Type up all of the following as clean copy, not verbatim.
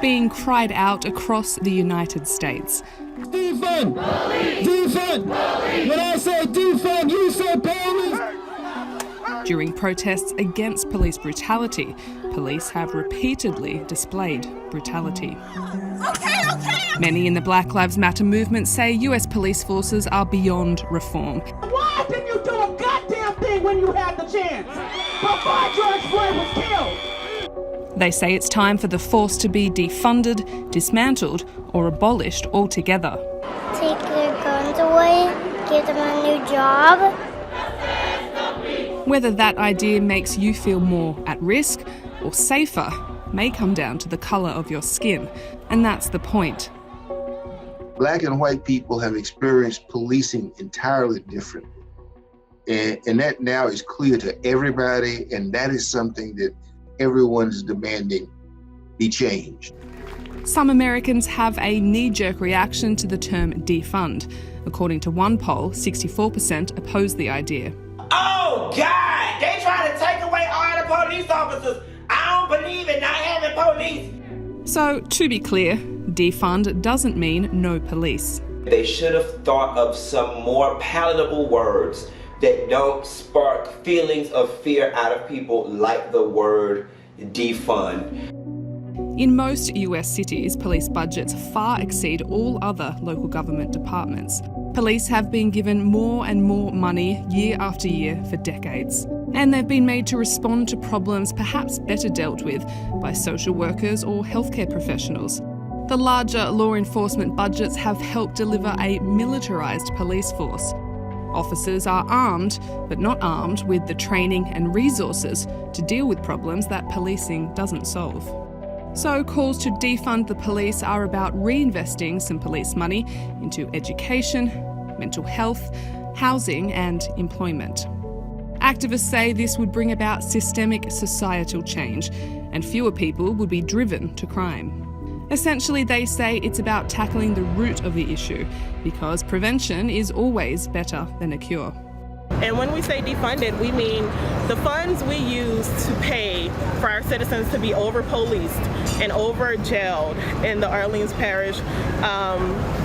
being cried out across the United States. Defund! Police! Defund! Police! When I say defund, you say police! During protests against police brutality, police have repeatedly displayed brutality. Okay. Many in the Black Lives Matter movement say US police forces are beyond reform. Why didn't you do a goddamn thing when you had the chance? Before George Floyd was killed! They say it's time for the force to be defunded, dismantled, or abolished altogether. Take their guns away, give them a new job. Whether that idea makes you feel more at risk or safer may come down to the colour of your skin, and that's the point. Black and white people have experienced policing entirely different. And that now is clear to everybody, and that is something that everyone's demanding be changed. Some Americans have a knee-jerk reaction to the term defund. According to one poll, 64% oppose the idea. Oh, God! They trying to take away all the police officers. I don't believe in not having police. So, to be clear, defund doesn't mean no police. They should have thought of some more palatable words that don't spark feelings of fear out of people, like the word defund. In most US cities, police budgets far exceed all other local government departments. Police have been given more and more money year after year for decades. And they've been made to respond to problems perhaps better dealt with by social workers or healthcare professionals. The larger law enforcement budgets have helped deliver a militarised police force. Officers are armed, but not armed with the training and resources to deal with problems that policing doesn't solve. So calls to defund the police are about reinvesting some police money into education, mental health, housing and employment. Activists say this would bring about systemic societal change and fewer people would be driven to crime. Essentially, they say it's about tackling the root of the issue because prevention is always better than a cure. And when we say defunded, we mean the funds we use to pay for our citizens to be over-policed and over-jailed in the Orleans Parish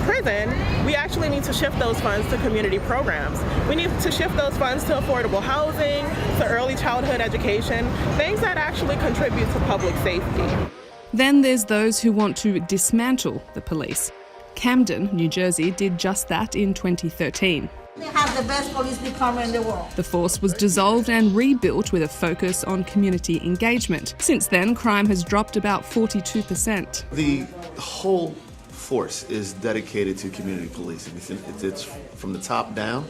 prison, we actually need to shift those funds to community programs. We need to shift those funds to affordable housing, to early childhood education, things that actually contribute to public safety. Then there's those who want to dismantle the police. Camden, New Jersey, did just that in 2013. They have the best police department in the world. The force was dissolved and rebuilt with a focus on community engagement. Since then, crime has dropped about 42%. The whole force is dedicated to community policing. It's from the top down,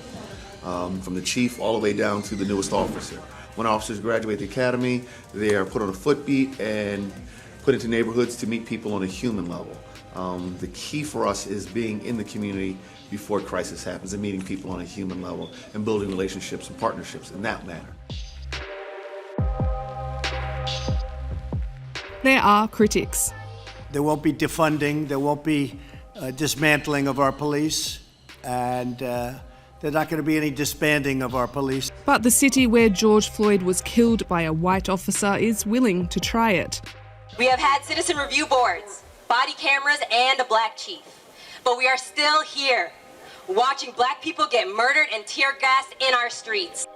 from the chief all the way down to the newest officer. When officers graduate the academy, they are put on a footbeat and put into neighborhoods to meet people on a human level. The key for us is being in the community before crisis happens and meeting people on a human level and building relationships and partnerships in that manner. There are critics. There won't be defunding, there won't be dismantling of our police, and there's not going to be any disbanding of our police. But the city where George Floyd was killed by a white officer is willing to try it. We have had citizen review boards, body cameras, and a black chief. But we are still here, watching black people get murdered and tear gassed in our streets.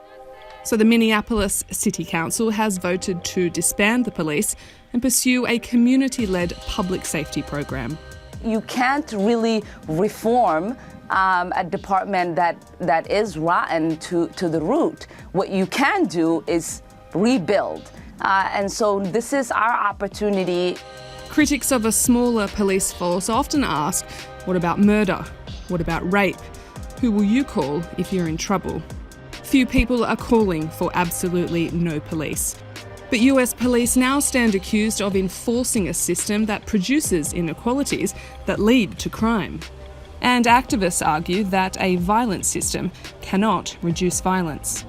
So the Minneapolis City Council has voted to disband the police and pursue a community-led public safety program. You can't really reform a department that is rotten to the root. What you can do is rebuild. And so this is our opportunity. Critics of a smaller police force often ask, what about murder? What about rape? Who will you call if you're in trouble? Few people are calling for absolutely no police. But US police now stand accused of enforcing a system that produces inequalities that lead to crime. And activists argue that a violent system cannot reduce violence.